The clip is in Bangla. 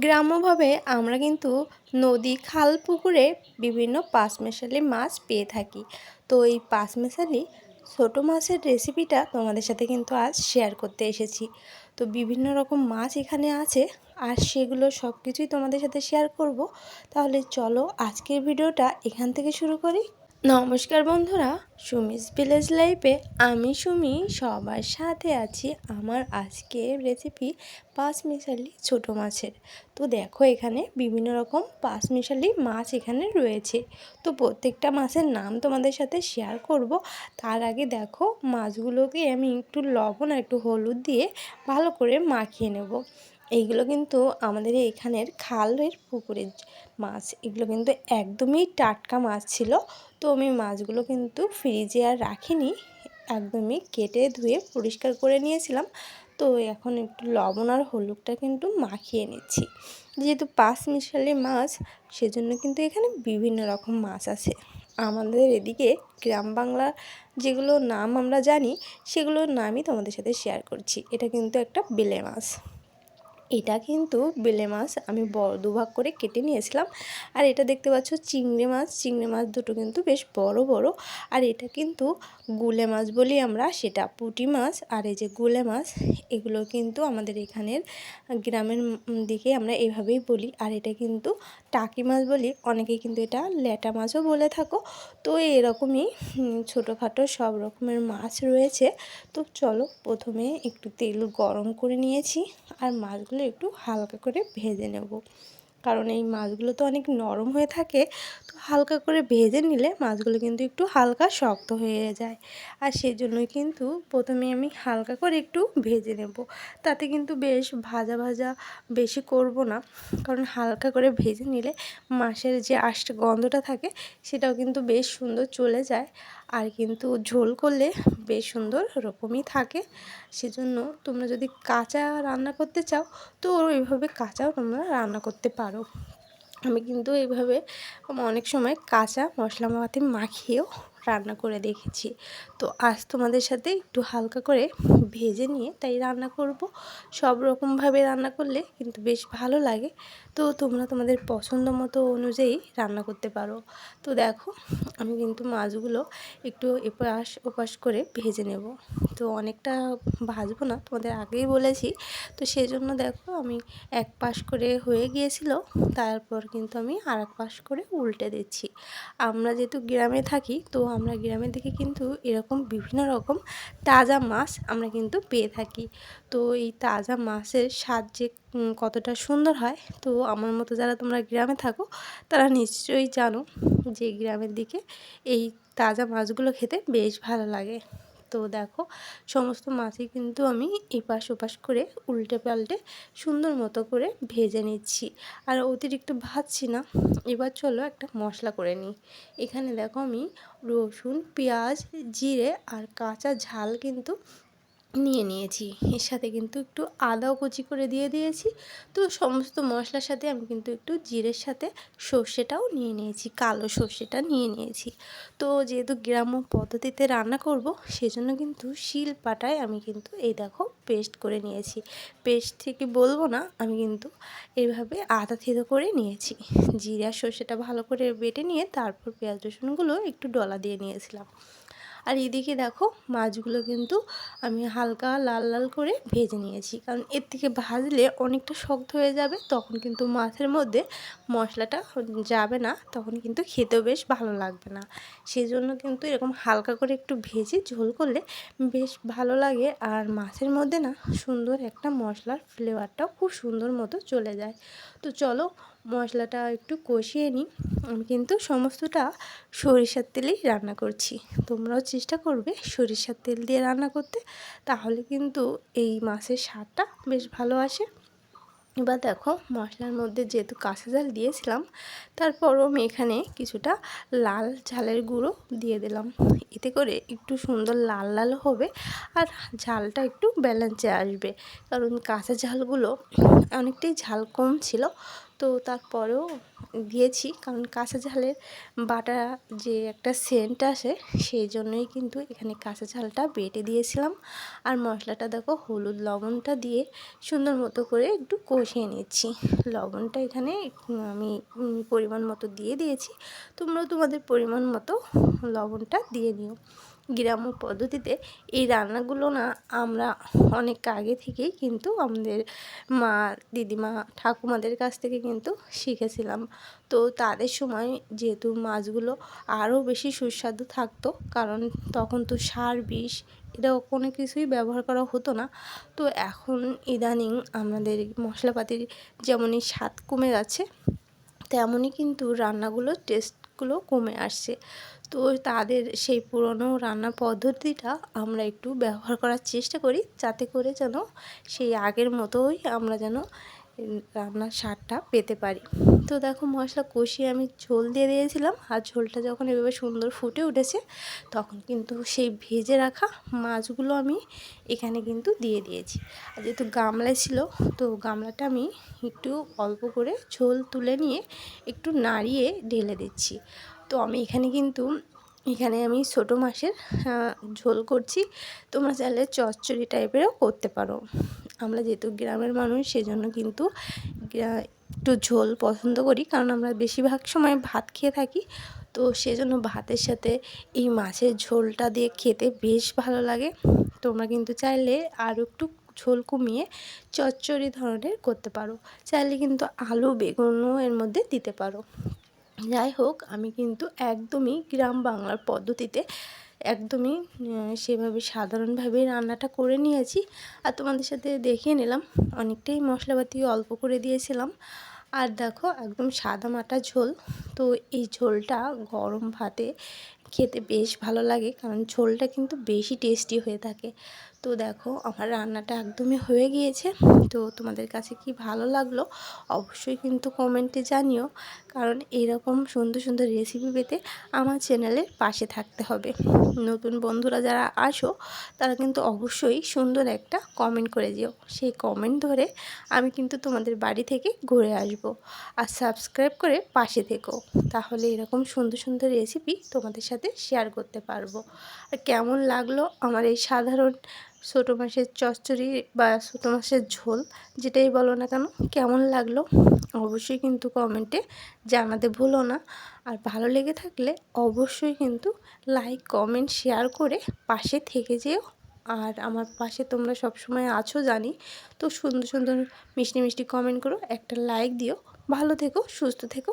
গ্রাম্যভাবে আমরা কিন্তু নদী, খাল, পুকুরে বিভিন্ন পাঁচমিশালি মাছ পেয়ে থাকি। তো এই পাঁচমিশালি ছোটো মাছের রেসিপিটা তোমাদের সাথে কিন্তু আজ শেয়ার করতে এসেছি। তো বিভিন্ন রকম মাছ এখানে আছে আর সেগুলো সব কিছুই তোমাদের সাথে শেয়ার করব। তাহলে চলো আজকের ভিডিওটা এখান থেকে শুরু করি। নমস্কার বন্ধুরা, সুমিস ভিলেজ লাইফে আমি সুমি সবার সাথে আছি। আমার আজকের রেসিপি পাঁচমিশালি ছোটো মাছের। তো দেখো এখানে বিভিন্ন রকম পাঁচমিশালি মাছ এখানে রয়েছে। তো প্রত্যেকটা মাছের নাম তোমাদের সাথে শেয়ার করব। তার আগে দেখো মাছগুলোকে আমি একটু লবণ আর একটু হলুদ দিয়ে ভালো করে মাখিয়ে নেব। এইগুলো কিন্তু আমাদের এখানের খালের পুকুরের মাছ। এগুলো কিন্তু একদমই টাটকা মাছ ছিল। তো আমি মাছগুলো কিন্তু ফ্রিজে আর রাখিনি, একদমই কেটে ধুয়ে পরিষ্কার করে নিয়েছিলাম। তো এখন একটু লবণ আর হলুদটা কিন্তু মাখিয়ে নিচ্ছি। যেহেতু পাঁচমিশালি মাছ, সেজন্য কিন্তু এখানে বিভিন্ন রকম মাছ আছে। আমাদের এদিকে গ্রাম বাংলার যেগুলো নাম আমরা জানি সেগুলোর নামই তোমাদের সাথে শেয়ার করছি। এটা কিন্তু একটা বেলে মাছ। এটা কিন্তু বেলে মাছ আমি দুভাগ করে কেটে নিয়েছিলাম। আর এটা দেখতে পাচ্ছ চিংড়ি মাছ। চিংড়ি মাছ দুটো কিন্তু বেশ বড় বড়। আর এটা কিন্তু গুলে মাছ বলি আমরা, সেটা পুঁটি মাছ। আর এই যে গুলে মাছ, এগুলো কিন্তু আমাদের এখানের গ্রামের দিকে আমরা এভাবেই বলি। আর এটা কিন্তু টাকি মাছ বলি, অনেকে কিন্তু এটা ল্যাটা মাছও বলে থাকো। তো এরকমই ছোটোখাটো সব রকমের মাছ রয়েছে। তো চলো প্রথমে একটু তেল গরম করে নিয়েছি আর মাছগুলো একটু হালকা করে ভেজে নেব, কারণ এই মাছগুলো তো অনেক নরম হয়ে থাকে। তো হালকা করে ভেজে নিলে মাছগুলো কিন্তু একটু হালকা শক্ত হয়ে যায়। আর সেই জন্যই কিন্তু প্রথমে আমি হালকা করে একটু ভেজে নেব। তাতে কিন্তু বেশ ভাজা ভাজা বেশি করব না, কারণ হালকা করে ভেজে নিলে মাছের যে আষ্ট গন্ধটা থাকে সেটাও কিন্তু বেশ সুন্দর চলে যায়। আর কিন্তু ঝোল করলে বেশ সুন্দর রকমই থাকে। সেজন্য তোমরা যদি কাঁচা রান্না করতে চাও তো ওইভাবে কাঁচাও তোমরা রান্না করতে পারো। আমি কিন্তু এইভাবে অনেক সময় কাঁচা মশলাপাতি মাখিয়েও রান্না করে দেখেছি। তো আজ তোমাদের সাথে একটু হালকা করে ভেজে নিয়ে তাই রান্না করব। সব রকমভাবে রান্না করলে কিন্তু বেশ ভালো লাগে। তো তোমরা তোমাদের পছন্দ মতো অনুযায়ী রান্না করতে পারো। তো দেখো আমি কিন্তু মাছগুলো একটু এপাশ ওপাশ করে ভেজে নেব। তো অনেকটা ভাজবো না, তোমাদের আগেই বলেছি। তো সেজন্য দেখো আমি এক পাশ করে হয়ে গিয়েছিল, তারপর কিন্তু আমি আর এক পাশ করে উল্টে দিচ্ছি। আমরা যেহেতু গ্রামে থাকি, তো আমরা গ্রামের দিকে কিন্তু এরকম বিভিন্ন রকম তাজা মাছ আমরা কিন্তু পেয়ে থাকি। তো এই তাজা মাছের স্বাদ যে কতটা সুন্দর হয়, তো আমার মতো যারা তোমরা গ্রামে থাকো তারা নিশ্চয়ই জানো যে গ্রামের দিকে এই তাজা মাছগুলো খেতে বেশ ভালো লাগে। তো দেখো সমস্ত মাছই কিন্তু আমি এপাশ ওপাশ করে উল্টে পাল্টে সুন্দর মতো করে ভেজে নিচ্ছি। আর অতিরিক্ত ভাজছি না। এবার চলো একটা মশলা করে নিই। এখানে দেখো আমি রসুন, পেঁয়াজ, জিরে আর কাঁচা ঝাল কিন্তু নিয়ে নিয়েছি। এর সাথে কিন্তু একটু আদাও কুচি করে দিয়ে দিয়েছি। তো সমস্ত মশলার সাথে আমি কিন্তু একটু জিরের সাথে সর্ষেটাও নিয়ে নিয়েছি, কালো সর্ষেটা নিয়ে নিয়েছি। তো যেহেতু গ্রাম্য পদ্ধতিতে রান্না করব, সেজন্য কিন্তু শিল পাটায় আমি কিন্তু এই দেখো পেস্ট করে নিয়েছি। পেস্ট থেকে বলবো না, আমি কিন্তু এইভাবে আদা থেতো করে নিয়েছি। জিরে আর সর্ষেটা ভালো করে বেটে নিয়ে তারপর পেঁয়াজ রসুনগুলো একটু ডলা দিয়ে নিয়েছিলাম। আর এদিকে দেখো মাছগুলো কিন্তু আমি হালকা লাল লাল করে ভেজে নিয়েছি, কারণ এর থেকে ভাজলে অনেকটা শক্ত হয়ে যাবে, তখন কিন্তু মাছের মধ্যে মশলাটা যাবে না, তখন কিন্তু খেতেও বেশ ভালো লাগবে না। সেজন্য কিন্তু এরকম হালকা করে একটু ভেজে ঝোল করলে বেশ ভালো লাগে। আর মাছের মধ্যে না সুন্দর একটা মশলার ফ্লেভারটাও খুব সুন্দর মতো চলে যায়। তো চলো মশলাটা একটু কষিয়ে নিই। আমি কিন্তু সমস্তটা সরিষার তেলেই রান্না করছি। তোমরাও চেষ্টা করবে সরিষার তেল দিয়ে রান্না করতে, তাহলে কিন্তু এই মাছের স্বাদটা বেশ ভালো আসে। এবার দেখো মশলার মধ্যে যেহেতু কাঁচা ঝাল দিয়েছিলাম, তারপরও আমি এখানে কিছুটা লাল ঝালের গুঁড়ো দিয়ে দিলাম। এতে করে একটু সুন্দর লাল লাল হবে আর ঝালটা একটু ব্যালেন্সে আসবে, কারণ কাঁচা ঝালগুলো অনেকটাই ঝাল কম ছিল। তো তারপরেও দিয়েছি, কারণ কাঁচা ঝালের বাটা যে একটা সেন্ট আসে, সেই জন্যই কিন্তু এখানে কাঁচা ঝালটা বেটে দিয়েছিলাম। আর মশলাটা দেখো হলুদ লবণটা দিয়ে সুন্দর মতো করে একটু কষিয়ে নিচ্ছি। লবণটা এখানে আমি পরিমাণ মতো দিয়ে দিয়েছি, তোমরাও তোমাদের পরিমাণ মতো লবণটা দিয়ে নিও। গ্রাম্য পদ্ধতিতে এই রান্নাগুলো না আমরা অনেক আগে থেকেই কিন্তু আমাদের মা, দিদিমা, ঠাকুমাদের কাছ থেকে কিন্তু শিখেছিলাম। তো তাদের সময় যেহেতু মাছগুলো আরও বেশি সুস্বাদু থাকতো, কারণ তখন তো সার বিষ এটাও কোনো কিছুই ব্যবহার করা হতো না। তো এখন ইদানিং আমাদের মশলাপাতির যেমনই স্বাদ কমে যাচ্ছে, তেমনই কিন্তু রান্নাগুলোর টেস্টগুলো কমে আসছে। তো তাদের সেই পুরনো রান্না পদ্ধতিটা আমরা একটু ব্যবহার করার চেষ্টা করি, যাতে করে যেন সেই আগের মতোই আমরা যেন রান্নার স্বাদটা পেতে পারি। তো দেখো মশলা কষিয়ে আমি ঝোল দিয়ে দিয়েছিলাম, আর ঝোলটা যখন এভাবে সুন্দর ফুটে উঠেছে, তখন কিন্তু সেই ভেজে রাখা মাছগুলো আমি এখানে কিন্তু দিয়ে দিয়েছি। আর যেহেতু গামলায় ছিল, তো গামলাটা আমি একটু অল্প করে ঝোল তুলে নিয়ে একটু নাড়িয়ে ঢেলে দিচ্ছি। তো আমি এখানে আমি ছোটো মাছের ঝোল করছি। তোমরা চাইলে চচ্চড়ি টাইপেরও করতে পারো। আমরা যেহেতু গ্রামের মানুষ, সেজন্য কিন্তু একটু ঝোল পছন্দ করি, কারণ আমরা বেশিরভাগ সময় ভাত খেয়ে থাকি। তো সেজন্য ভাতের সাথে এই মাছের ঝোলটা দিয়ে খেতে বেশ ভালো লাগে। তোমরা কিন্তু চাইলে আরও একটু ঝোল কমিয়ে চচ্চড়ি ধরনের করতে পারো, চাইলে কিন্তু আলু বেগুনও এর মধ্যে দিতে পারো। যাই হোক, আমি কিন্তু একদমই গ্রাম বাংলার পদ্ধতিতে একদমই সেভাবে সাধারণভাবেই রান্নাটা করে নিয়েছি, আর তোমাদের সাথে দেখিয়ে নিলাম। অনেকটাই মশলাপাতি অল্প করে দিয়েছিলাম। আর দেখো একদম সাদামাটা ঝোল। তো এই ঝোলটা গরম ভাতে খেতে বেশ ভালো লাগে, কারণ ঝোলটা কিন্তু বেশি টেস্টি হয়ে থাকে। তো দেখো আমার রান্নাটা একদমই হয়ে গিয়েছে। তো তোমাদের কাছে কি ভালো লাগলো অবশ্যই কিন্তু কমেন্টে জানিও, কারণ এরকম সুন্দর সুন্দর রেসিপি পেতে আমার চ্যানেলের পাশে থাকতে হবে। নতুন বন্ধুরা যারা আসো, তারা কিন্তু অবশ্যই সুন্দর একটা কমেন্ট করে দিও, সেই কমেন্ট ধরে আমি কিন্তু তোমাদের বাড়ি থেকে ঘুরে আসব। আর সাবস্ক্রাইব করে পাশে থেকো, তাহলে এরকম সুন্দর সুন্দর রেসিপি তোমাদের সাথে শেয়ার করতে পারবো। আর কেমন লাগলো আমার এই সাধারণ ছোটো মাছের চচ্চড়ি বা ছোটো মাছের ঝোল, যেটাই বলো না কেন, কেমন লাগলো অবশ্যই কিন্তু কমেন্টে জানাতে ভুলো না। আর ভালো লেগে থাকলে অবশ্যই কিন্তু লাইক কমেন্ট শেয়ার করে পাশে থেকে যেও। আর আমার পাশে তোমরা সবসময় আছো জানি, তো সুন্দর সুন্দর মিষ্টি মিষ্টি কমেন্ট করো, একটা লাইক দিও। ভালো থেকো, সুস্থ থেকো।